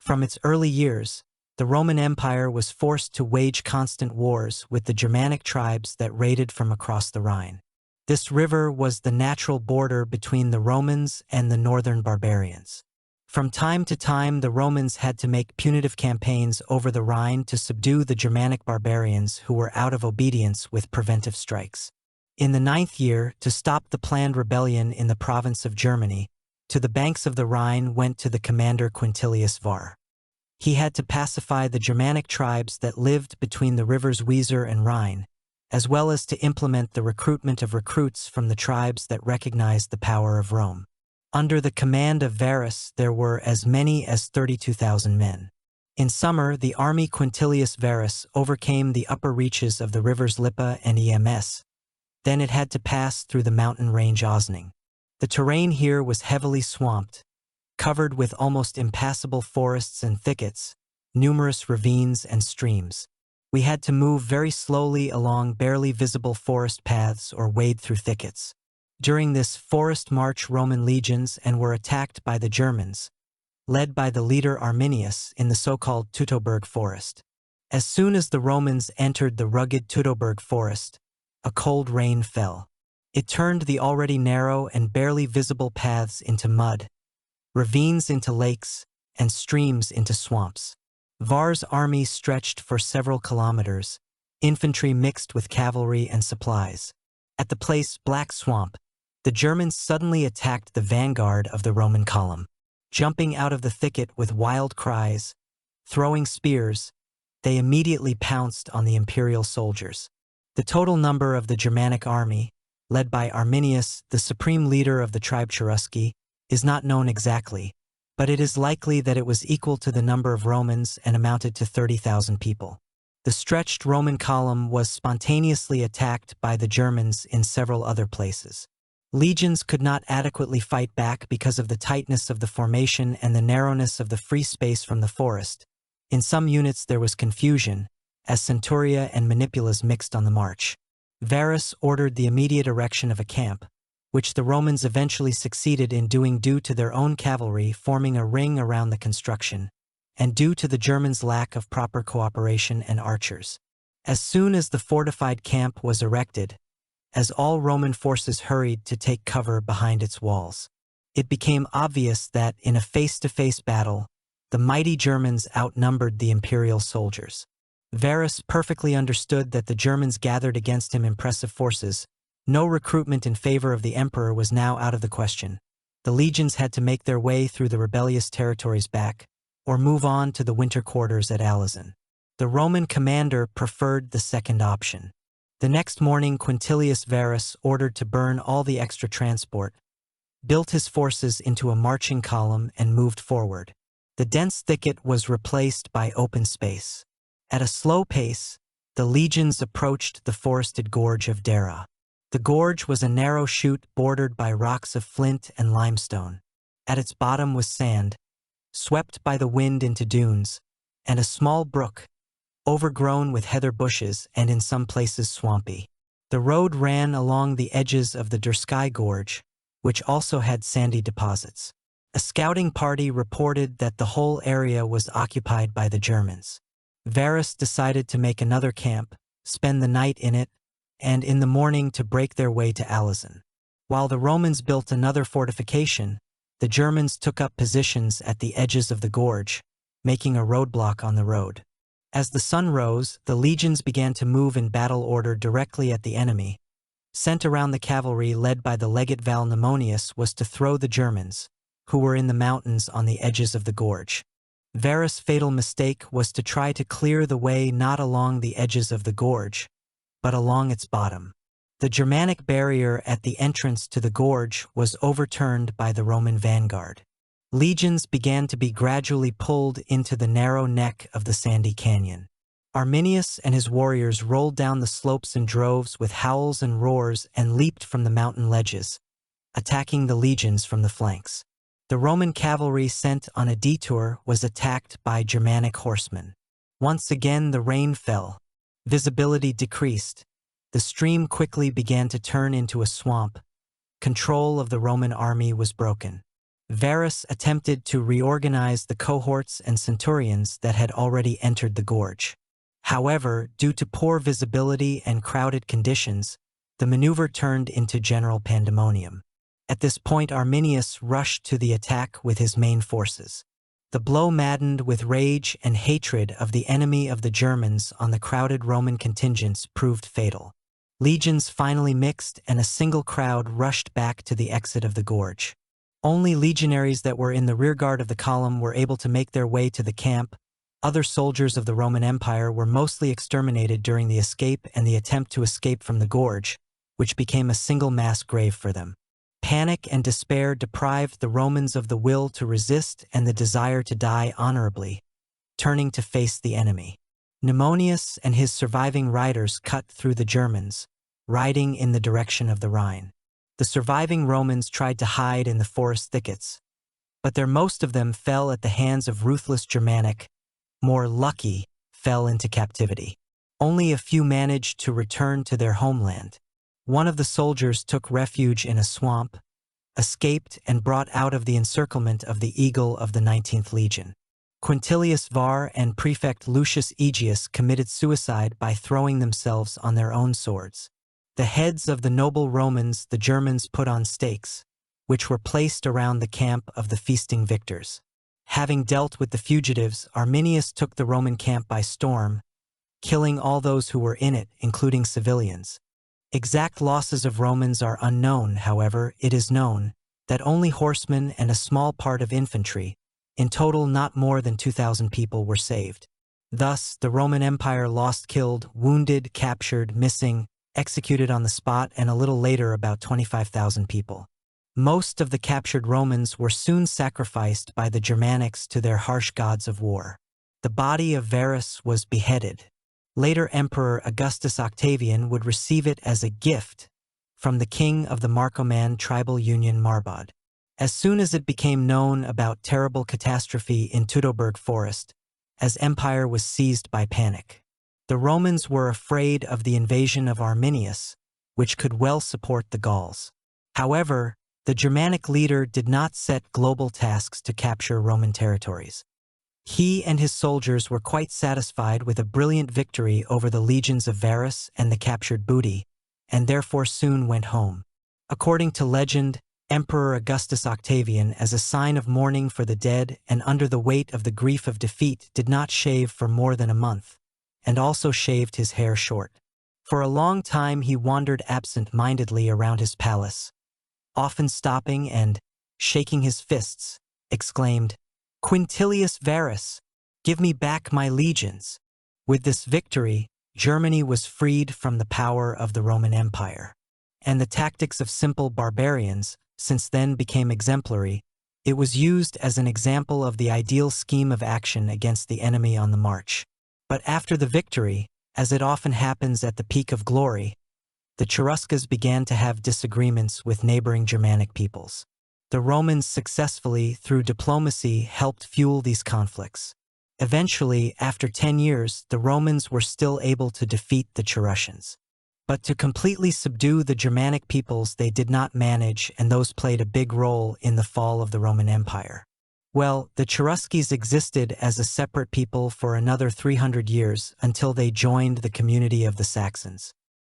From its early years, the Roman Empire was forced to wage constant wars with the Germanic tribes that raided from across the Rhine. This river was the natural border between the Romans and the northern barbarians. From time to time, the Romans had to make punitive campaigns over the Rhine to subdue the Germanic barbarians who were out of obedience with preventive strikes. In the 9th year, to stop the planned rebellion in the province of Germany, to the banks of the Rhine went to the commander Quintilius Var. He had to pacify the Germanic tribes that lived between the rivers Weser and Rhine, as well as to implement the recruitment of recruits from the tribes that recognized the power of Rome. Under the command of Varus, there were as many as 32,000 men. In summer, the army Quintilius Varus overcame the upper reaches of the rivers Lippe and Ems. Then it had to pass through the mountain range Osning. The terrain here was heavily swamped, covered with almost impassable forests and thickets, numerous ravines and streams. We had to move very slowly along barely visible forest paths or wade through thickets. During this forest march, Roman legions and were attacked by the Germans, led by the leader Arminius in the so-called Teutoburg forest. As soon as the Romans entered the rugged Teutoburg forest, a cold rain fell. It turned the already narrow and barely visible paths into mud, ravines into lakes, and streams into swamps. Var's army stretched for several kilometers, infantry mixed with cavalry and supplies. At the place Black Swamp, the Germans suddenly attacked the vanguard of the Roman column. Jumping out of the thicket with wild cries, throwing spears, they immediately pounced on the imperial soldiers. The total number of the Germanic army, led by Arminius, the supreme leader of the tribe Cherusci, is not known exactly, but it is likely that it was equal to the number of Romans and amounted to 30,000 people. The stretched Roman column was spontaneously attacked by the Germans in several other places. Legions could not adequately fight back because of the tightness of the formation and the narrowness of the free space from the forest. In some units there was confusion, as centuria and manipulas mixed on the march. Varus ordered the immediate erection of a camp, which the Romans eventually succeeded in doing due to their own cavalry forming a ring around the construction, and due to the Germans' lack of proper cooperation and archers. As soon as the fortified camp was erected, as all Roman forces hurried to take cover behind its walls, it became obvious that in a face-to-face battle, the mighty Germans outnumbered the imperial soldiers. Varus perfectly understood that the Germans gathered against him impressive forces. No recruitment in favor of the emperor was now out of the question. The legions had to make their way through the rebellious territories back, or move on to the winter quarters at Alazan. The Roman commander preferred the second option. The next morning, Quintilius Varus ordered to burn all the extra transport, built his forces into a marching column, and moved forward. The dense thicket was replaced by open space. At a slow pace, the legions approached the forested gorge of Dara. The gorge was a narrow chute bordered by rocks of flint and limestone. At its bottom was sand, swept by the wind into dunes, and a small brook, overgrown with heather bushes and in some places swampy. The road ran along the edges of the Dursky Gorge, which also had sandy deposits. A scouting party reported that the whole area was occupied by the Germans. Varus decided to make another camp, spend the night in it, and in the morning to break their way to Alazan. While the Romans built another fortification, the Germans took up positions at the edges of the gorge, making a roadblock on the road. As the sun rose, the legions began to move in battle order directly at the enemy. Sent around the cavalry led by the legate Val Nemonius was to throw the Germans, who were in the mountains on the edges of the gorge. Varus' fatal mistake was to try to clear the way not along the edges of the gorge, but along its bottom. The Germanic barrier at the entrance to the gorge was overturned by the Roman vanguard. Legions began to be gradually pulled into the narrow neck of the sandy canyon. Arminius and his warriors rolled down the slopes in droves with howls and roars and leaped from the mountain ledges, attacking the legions from the flanks. The Roman cavalry sent on a detour was attacked by Germanic horsemen. Once again the rain fell. Visibility decreased. The stream quickly began to turn into a swamp. Control of the Roman army was broken. Varus attempted to reorganize the cohorts and centurions that had already entered the gorge. However, due to poor visibility and crowded conditions, the maneuver turned into general pandemonium. At this point, Arminius rushed to the attack with his main forces. The blow maddened with rage and hatred of the enemy of the Germans on the crowded Roman contingents proved fatal. Legions finally mixed and a single crowd rushed back to the exit of the gorge. Only legionaries that were in the rearguard of the column were able to make their way to the camp. Other soldiers of the Roman Empire were mostly exterminated during the escape and the attempt to escape from the gorge, which became a single mass grave for them. Panic and despair deprived the Romans of the will to resist and the desire to die honorably, turning to face the enemy. Mnemonius and his surviving riders cut through the Germans, riding in the direction of the Rhine. The surviving Romans tried to hide in the forest thickets, but most of them fell at the hands of ruthless Germanic. More lucky fell into captivity. Only a few managed to return to their homeland. One of the soldiers took refuge in a swamp, escaped, and brought out of the encirclement of the Eagle of the 19th Legion. Quintilius Var and prefect Lucius Aegius committed suicide by throwing themselves on their own swords. The heads of the noble Romans the Germans put on stakes, which were placed around the camp of the feasting victors. Having dealt with the fugitives, Arminius took the Roman camp by storm, killing all those who were in it, including civilians. Exact losses of Romans are unknown. However, it is known that only horsemen and a small part of infantry, in total not more than 2,000 people, were saved. Thus, the Roman Empire lost killed, wounded, captured, missing, executed on the spot, and a little later about 25,000 people. Most of the captured Romans were soon sacrificed by the Germanics to their harsh gods of war. The body of Varus was beheaded. Later Emperor Augustus Octavian would receive it as a gift from the king of the Marcoman tribal union Marbod. As soon as it became known about terrible catastrophe in Teutoburg forest, as empire was seized by panic. The Romans were afraid of the invasion of Arminius, which could well support the Gauls. However, the Germanic leader did not set global tasks to capture Roman territories. He and his soldiers were quite satisfied with a brilliant victory over the legions of Varus and the captured booty, and therefore soon went home. According to legend, Emperor Augustus Octavian, as a sign of mourning for the dead and under the weight of the grief of defeat, did not shave for more than a month, and also shaved his hair short. For a long time he wandered absent-mindedly around his palace, often stopping and, shaking his fists, exclaimed, "Quintilius Varus, give me back my legions." With this victory, Germany was freed from the power of the Roman Empire, and the tactics of simple barbarians since then became exemplary. It was used as an example of the ideal scheme of action against the enemy on the march. But after the victory, as it often happens at the peak of glory, the Cheruscas began to have disagreements with neighboring Germanic peoples. The Romans successfully, through diplomacy, helped fuel these conflicts. Eventually, after 10 years, the Romans were still able to defeat the Cheruscians. But to completely subdue the Germanic peoples they did not manage, and those played a big role in the fall of the Roman Empire. Well, the Cherusques existed as a separate people for another 300 years until they joined the community of the Saxons.